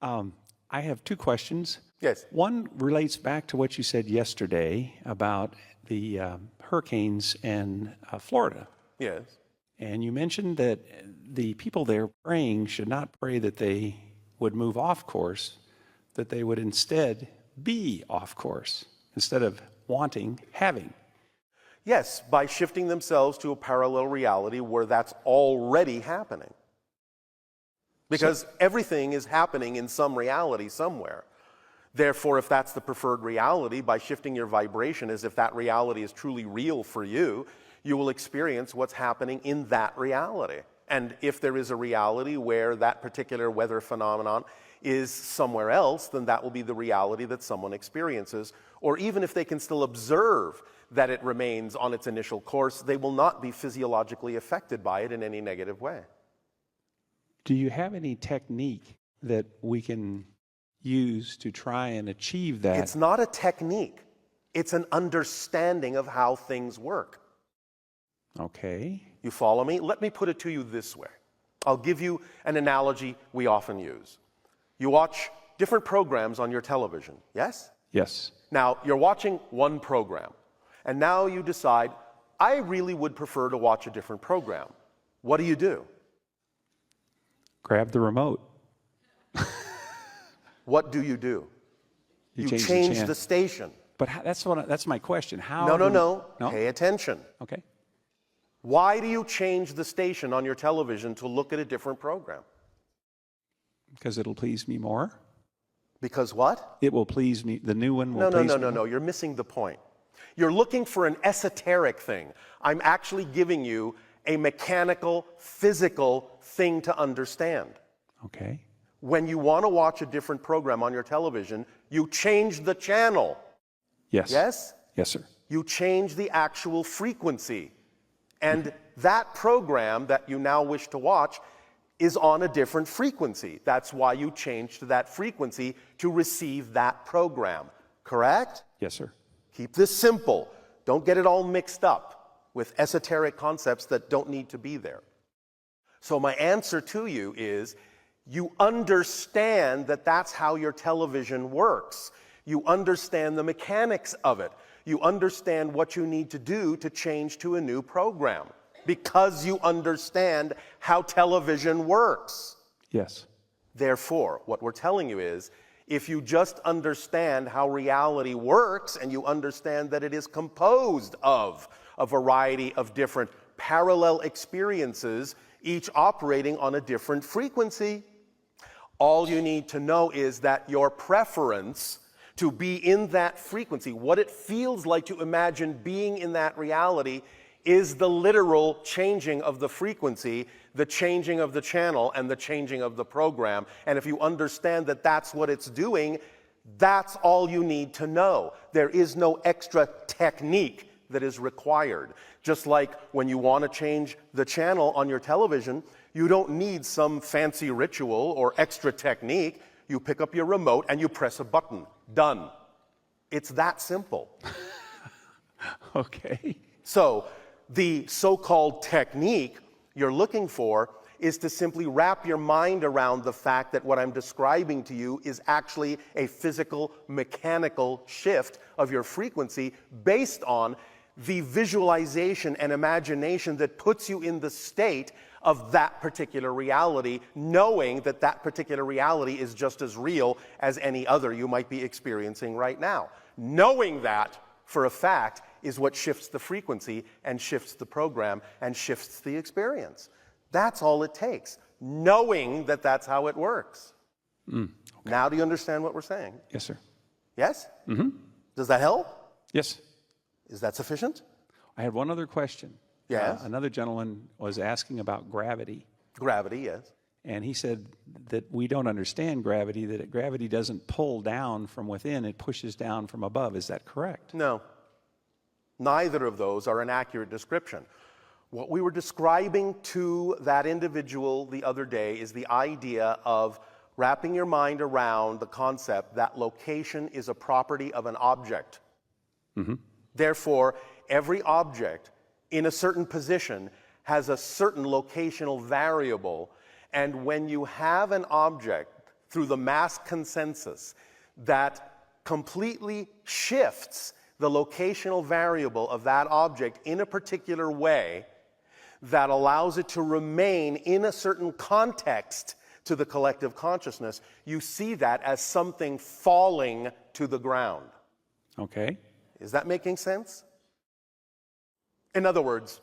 I have two questions. Yes. One relates back to what you said yesterday about the hurricanes in Florida. Yes. And you mentioned that the people there praying should not pray that they would move off course, that they would instead be off course, instead of wanting, having. Yes, by shifting themselves to a parallel reality where that's already happening. Because everything is happening in some reality somewhere. Therefore, if that's the preferred reality, by shifting your vibration as if that reality is truly real for you, you will experience what's happening in that reality. And if there is a reality where that particular weather phenomenon is somewhere else, then that will be the reality that someone experiences. Or even if they can still observe that it remains on its initial course, they will not be physiologically affected by it in any negative way. Do you have any technique that we can use to try and achieve that? It's not a technique. It's an understanding of how things work. Okay. You follow me? Let me put it to you this way. I'll give you an analogy we often use. You watch different programs on your television, yes? Yes. Now, you're watching one program, and now you decide, I really would prefer to watch a different program. What do? Grab the remote. What do? You change the station. But that's my question. How? No. Pay attention. Okay. Why do you change the station on your television to look at a different program? Because it'll please me more. Because what? It will please me. The new one will please me. No. You're missing the point. You're looking for an esoteric thing. I'm actually giving you a mechanical, physical thing to understand. Okay. When you want to watch a different program on your television, you change the channel. Yes. Yes? Yes, sir. You change the actual frequency. And that program that you now wish to watch is on a different frequency. That's why you change to that frequency to receive that program. Correct? Yes, sir. Keep this simple. Don't get it all mixed up with esoteric concepts that don't need to be there. So my answer to you is, you understand that that's how your television works. You understand the mechanics of it. You understand what you need to do to change to a new program because you understand how television works. Yes. Therefore, what we're telling you is, if you just understand how reality works and you understand that it is composed of a variety of different parallel experiences, each operating on a different frequency, all you need to know is that your preference to be in that frequency, what it feels like to imagine being in that reality, is the literal changing of the frequency, the changing of the channel, and the changing of the program. And if you understand that that's what it's doing, that's all you need to know. There is no extra technique that is required. Just like when you want to change the channel on your television, you don't need some fancy ritual or extra technique. You pick up your remote and you press a button. Done. It's that simple. Okay. So the so-called technique you're looking for is to simply wrap your mind around the fact that what I'm describing to you is actually a physical, mechanical shift of your frequency based on the visualization and imagination that puts you in the state of that particular reality, knowing that that particular reality is just as real as any other you might be experiencing right now. Knowing that for a fact is what shifts the frequency and shifts the program and shifts the experience. That's all it takes, knowing that that's how it works. Okay. Now do you understand what we're saying? Yes, sir. Yes? Mm-hmm. Does that help? Yes. Is that sufficient? I had one other question. Yes. Another gentleman was asking about gravity. Gravity, yes. And he said that we don't understand gravity, that gravity doesn't pull down from within, it pushes down from above. Is that correct? No. Neither of those are an accurate description. What we were describing to that individual the other day is the idea of wrapping your mind around the concept that location is a property of an object. Mm-hmm. Therefore, every object in a certain position has a certain locational variable, and when you have an object through the mass consensus that completely shifts the locational variable of that object in a particular way that allows it to remain in a certain context to the collective consciousness, you see that as something falling to the ground. Okay. Is that making sense? In other words,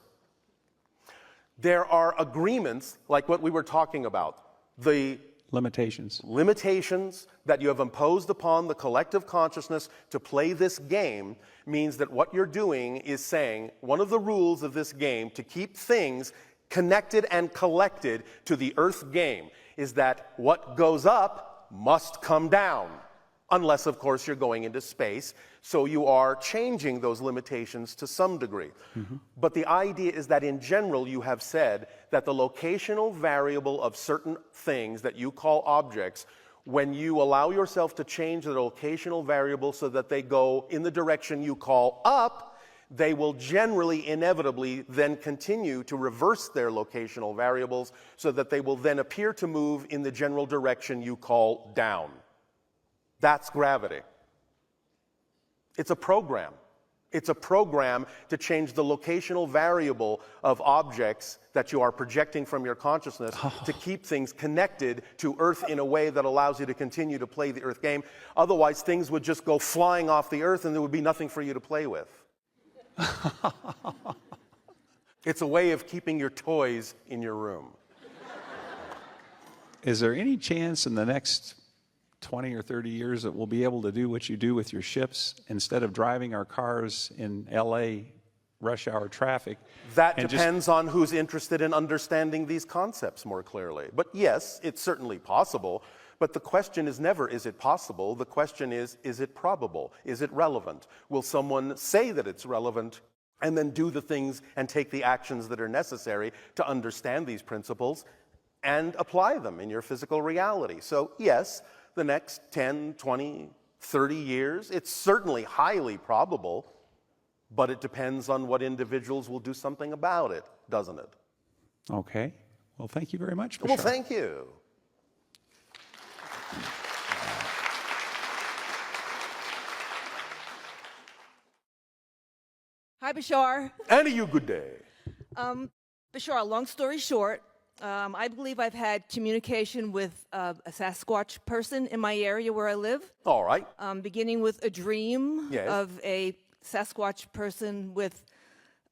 there are agreements like what we were talking about, the limitations that you have imposed upon the collective consciousness to play this game means that what you're doing is saying one of the rules of this game to keep things connected and collected to the earth game is that what goes up must come down. Unless, of course, you're going into space, so you are changing those limitations to some degree. But the idea is that in general, you have said that the locational variable of certain things that you call objects, when you allow yourself to change the locational variable so that they go in the direction you call up, they will generally, inevitably, then continue to reverse their locational variables so that they will then appear to move in the general direction you call down. That's gravity. It's a program. It's a program to change the locational variable of objects that you are projecting from your consciousness to keep things connected to Earth in a way that allows you to continue to play the Earth game. Otherwise, things would just go flying off the Earth and there would be nothing for you to play with. It's a way of keeping your toys in your room. Is there any chance in the next 20 or 30 years that we'll be able to do what you do with your ships instead of driving our cars in LA rush hour traffic? That depends on who's interested in understanding these concepts more clearly. But yes, it's certainly possible. But the question is never, is it possible? The question is it probable? Is it relevant? Will someone say that it's relevant and then do the things and take the actions that are necessary to understand these principles and apply them in your physical reality? So yes, the next 10, 20, 30 years, it's certainly highly probable, but it depends on what individuals will do something about it, doesn't it? Okay. Well, thank you very much, Bashar. Well, thank you. Hi, Bashar. And a you good day. Bashar, long story short, I believe I've had communication with a Sasquatch person in my area where I live. All right. Beginning with a dream Yes. of a Sasquatch person with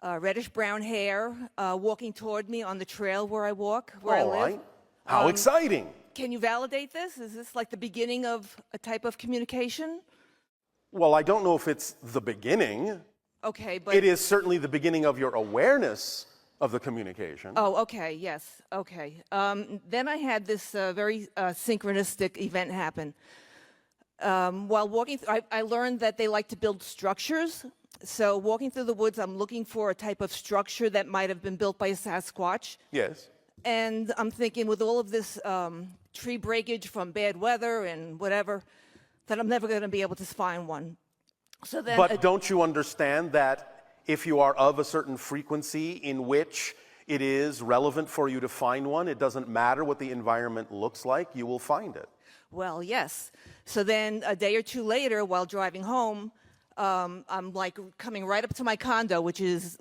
reddish-brown hair walking toward me on the trail where I walk, where I All live. right. How exciting. Can you validate this? Is this like the beginning of a type of communication? Well, I don't know if it's the beginning. Okay, but... It is certainly the beginning of your awareness of the communication. Oh, okay, yes, okay. Then I had this very synchronistic event happen. While walking, I learned that they like to build structures. So walking through the woods, I'm looking for a type of structure that might have been built by a Sasquatch. Yes. And I'm thinking with all of this tree breakage from bad weather and whatever, that I'm never going to be able to find one. So then, But don't you understand that if you are of a certain frequency in which it is relevant for you to find one, it doesn't matter what the environment looks like, you will find it. well, yes. So then a day or two later, while driving home, I'm like coming right up to my condo, which is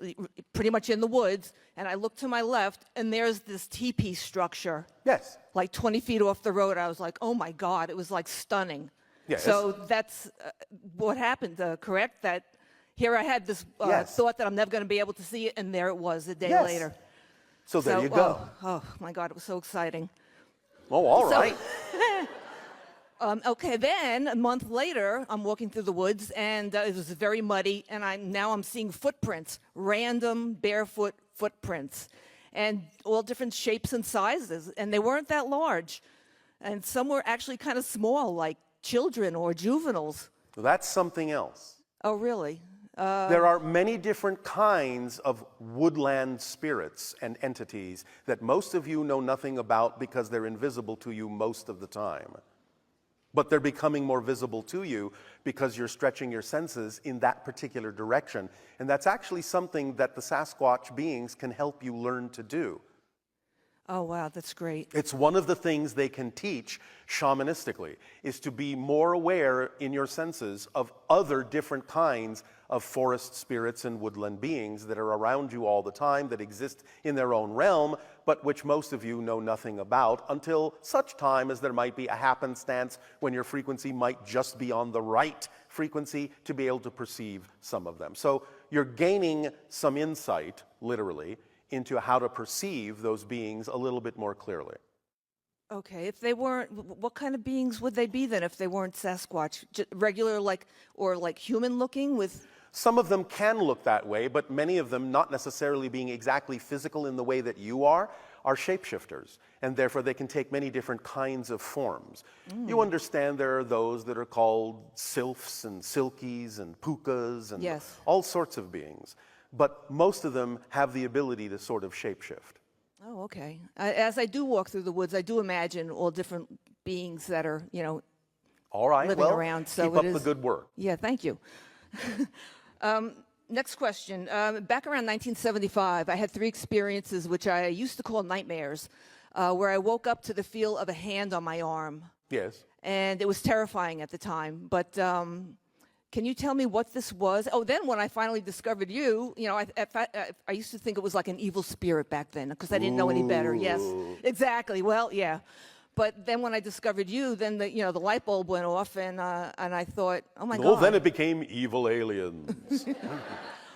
pretty much in the woods, and I look to my left, and there's this teepee structure. Yes. Like 20 feet off the road. I was like, oh my God, it was like stunning. Yes. So that's what happened, correct? That here I had this Yes. thought that I'm never going to be able to see it, and there it was a day Yes. later. So there you go. Oh my God, it was so exciting. Oh, all right. Okay, then a month later, I'm walking through the woods, and it was very muddy, and now I'm seeing footprints, random barefoot footprints, and all different shapes and sizes, and they weren't that large, and some were actually kind of small, like children or juveniles. That's something else. Oh, really? There are many different kinds of woodland spirits and entities that most of you know nothing about because they're invisible to you most of the time. But they're becoming more visible to you because you're stretching your senses in that particular direction. And that's actually something that the Sasquatch beings can help you learn to do. Oh, wow, that's great. It's one of the things they can teach shamanistically, is to be more aware in your senses of other different kinds of forest spirits and woodland beings that are around you all the time, that exist in their own realm, but which most of you know nothing about until such time as there might be a happenstance when your frequency might just be on the right frequency to be able to perceive some of them. So you're gaining some insight, literally, into how to perceive those beings a little bit more clearly. Okay, if they weren't, what kind of beings would they be then if they weren't Sasquatch? Regular, like human looking with... Some of them can look that way, but many of them, not necessarily being exactly physical in the way that you are shapeshifters, and therefore they can take many different kinds of forms. You understand there are those that are called sylphs and silkies and pukas and Yes. all sorts of beings, but most of them have the ability to sort of shapeshift. Oh, okay. As I do walk through the woods, I do imagine all different beings that are, All right, living well, around. So keep it up is, the good work. Yeah, thank you. Next question. Back around 1975, I had 3 experiences which I used to call nightmares, where I woke up to the feel of a hand on my arm. Yes. And it was terrifying at the time. But can you tell me what this was? Oh, then when I finally discovered you, I used to think it was like an evil spirit back then because I didn't know any better. Yes, exactly. Well, yeah. But then when I discovered you, then the light bulb went off, and I thought, oh my God. Well, then it became evil aliens.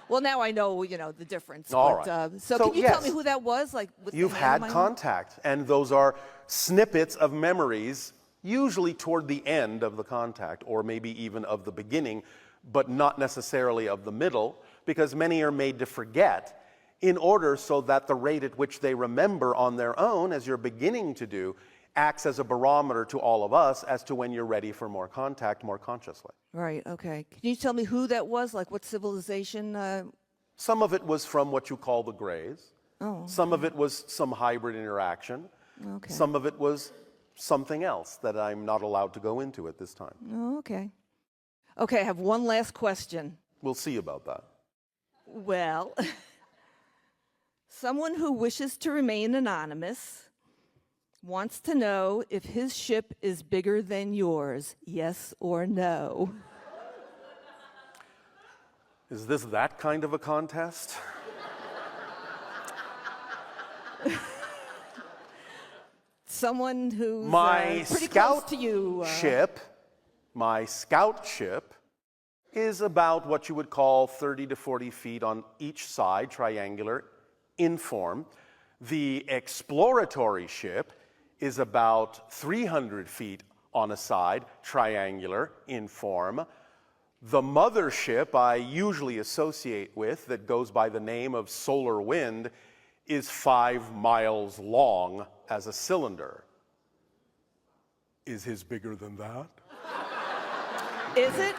Well, now I know the difference. All but, right. So can you tell me who that was? Like with You've the hand on had my arm? contact, and those are snippets of memories, usually toward the end of the contact, or maybe even of the beginning, but not necessarily of the middle, because many are made to forget in order so that the rate at which they remember on their own, as you're beginning to do, acts as a barometer to all of us as to when you're ready for more contact more consciously. Right, okay. Can you tell me who that was? Like what civilization? Some of it was from what you call the Greys. Oh. Some of it was some hybrid interaction. Okay. Some of it was something else that I'm not allowed to go into at this time. Oh, okay. Okay, I have one last question. We'll see about that. Well, someone who wishes to remain anonymous wants to know if his ship is bigger than yours, yes or no. Is this that kind of a contest? Someone who's My pretty scout close to you. My scout ship is about what you would call 30 to 40 feet on each side, triangular, in form. The exploratory ship is about 300 feet on a side, triangular, in form. The mothership I usually associate with, that goes by the name of Solar Wind, is 5 miles long as a cylinder. Is his bigger than that? Is it?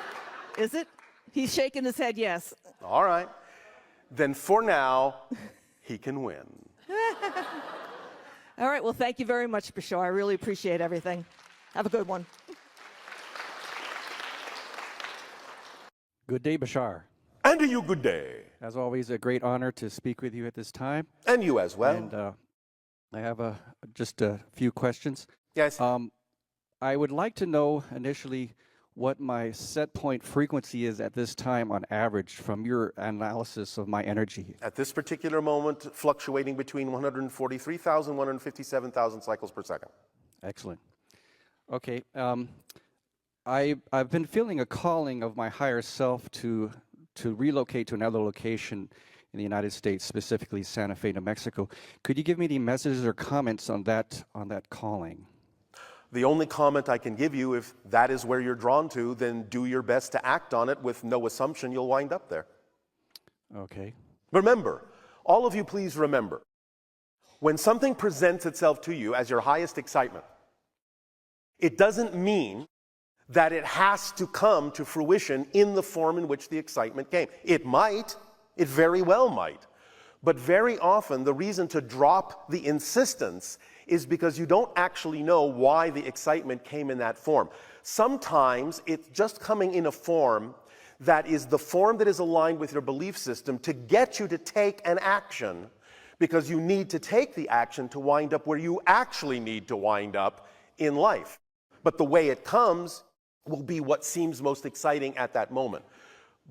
Is it? He's shaking his head yes. All right. Then for now, he can win. All right, well, thank you very much, Bashar. I really appreciate everything. Have a good one. Good day, Bashar. And to you, good day. As always, a great honor to speak with you at this time. And you as well. And I have just a few questions. Yes. I would like to know initially what my set point frequency is at this time on average from your analysis of my energy. At this particular moment, fluctuating between 143,000, 157,000 cycles per second. Excellent. Okay. I've been feeling a calling of my higher self to relocate to another location in the United States, specifically Santa Fe, New Mexico. Could you give me any messages or comments on that calling? The only comment I can give you, if that is where you're drawn to, then do your best to act on it with no assumption you'll wind up there. Okay. Remember, all of you please remember, when something presents itself to you as your highest excitement, it doesn't mean that it has to come to fruition in the form in which the excitement came. It might, it very well might. But very often, the reason to drop the insistence is because you don't actually know why the excitement came in that form. Sometimes it's just coming in a form that is the form that is aligned with your belief system to get you to take an action because you need to take the action to wind up where you actually need to wind up in life. But the way it comes will be what seems most exciting at that moment.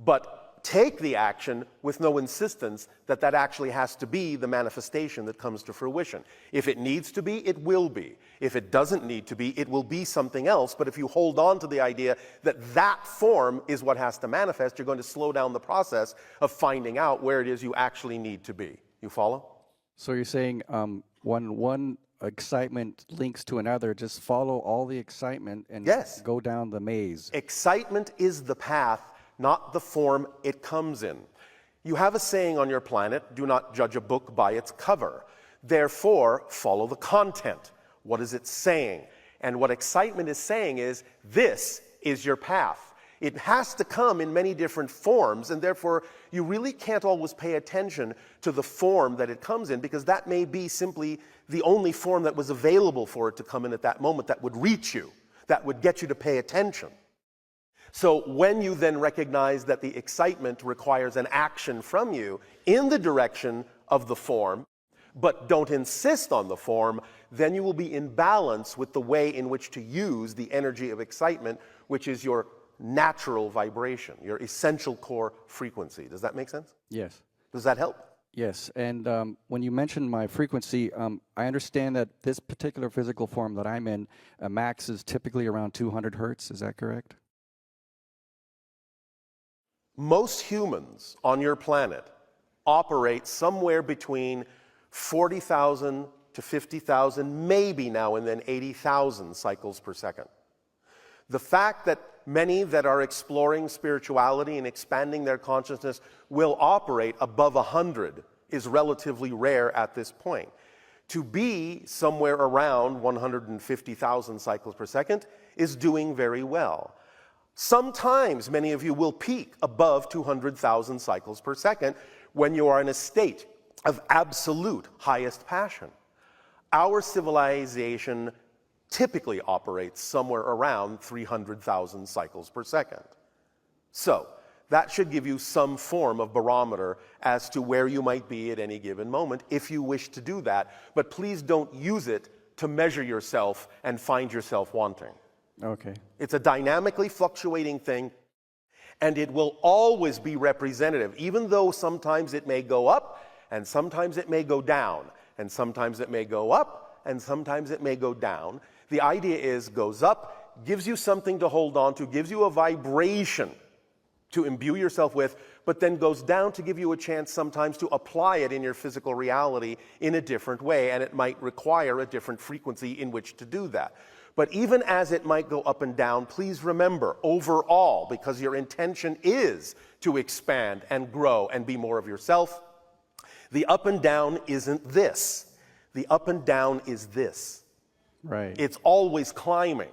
But take the action with no insistence that that actually has to be the manifestation that comes to fruition. If it needs to be, it will be. If it doesn't need to be, it will be something else. But if you hold on to the idea that that form is what has to manifest, you're going to slow down the process of finding out where it is you actually need to be. You follow? So you're saying when one excitement links to another, just follow all the excitement and Yes. go down the maze. Excitement is the path, not the form it comes in. You have a saying on your planet, do not judge a book by its cover. Therefore, follow the content. What is it saying? And what excitement is saying is, this is your path. It has to come in many different forms, and therefore you really can't always pay attention to the form that it comes in, because that may be simply the only form that was available for it to come in at that moment that would reach you, that would get you to pay attention. So when you then recognize that the excitement requires an action from you in the direction of the form, but don't insist on the form, then you will be in balance with the way in which to use the energy of excitement, which is your natural vibration, your essential core frequency. Does that make sense? Yes. Does that help? Yes, and when you mentioned my frequency, I understand that this particular physical form that I'm in, max is typically around 200 hertz. Is that correct? Most humans on your planet operate somewhere between 40,000 to 50,000, maybe now and then 80,000 cycles per second. The fact that many that are exploring spirituality and expanding their consciousness will operate above 100 is relatively rare at this point. To be somewhere around 150,000 cycles per second is doing very well. Sometimes many of you will peak above 200,000 cycles per second when you are in a state of absolute highest passion. Our civilization typically operates somewhere around 300,000 cycles per second. So that should give you some form of barometer as to where you might be at any given moment if you wish to do that. But please don't use it to measure yourself and find yourself wanting. Okay. It's a dynamically fluctuating thing, and it will always be representative, even though sometimes it may go up, and sometimes it may go down, and sometimes it may go up, and sometimes it may go down. The idea is, goes up, gives you something to hold on to, gives you a vibration to imbue yourself with, but then goes down to give you a chance sometimes to apply it in your physical reality in a different way, and it might require a different frequency in which to do that. But even as it might go up and down, please remember, overall, because your intention is to expand and grow and be more of yourself, the up and down isn't this. The up and down is this. Right. It's always climbing.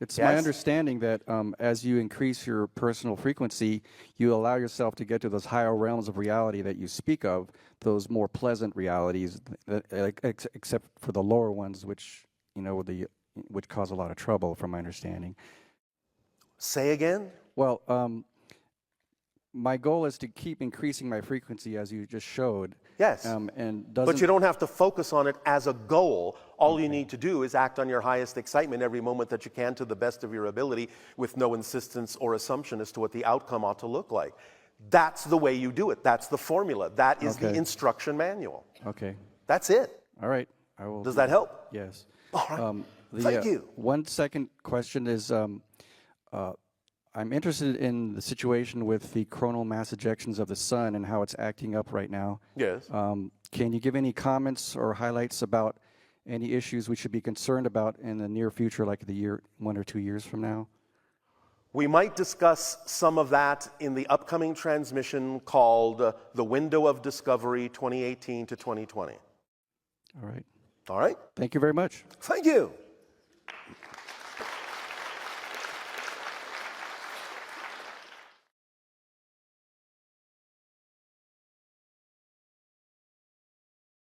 It's Yes? my understanding that as you increase your personal frequency, you allow yourself to get to those higher realms of reality that you speak of, those more pleasant realities, except for the lower ones, which, you know, which cause a lot of trouble, from my understanding. Say again? Well, my goal is to keep increasing my frequency, as you just showed. Yes. And But you don't have to focus on it as a goal. All you need to do is act on your highest excitement every moment that you can to the best of your ability, with no insistence or assumption as to what the outcome ought to look like. That's the way you do it. That's the formula. That is the instruction manual. Okay. That's it. All right. I will. Does that help? Yes. All right. Thank you. One second question is, I'm interested in the situation with the coronal mass ejections of the sun and how it's acting up right now. Yes. Can you give any comments or highlights about any issues we should be concerned about in the near future, like 1 or 2 years from now? We might discuss some of that in the upcoming transmission called The Window of Discovery 2018 to 2020. All right. All right? Thank you very much. Thank you.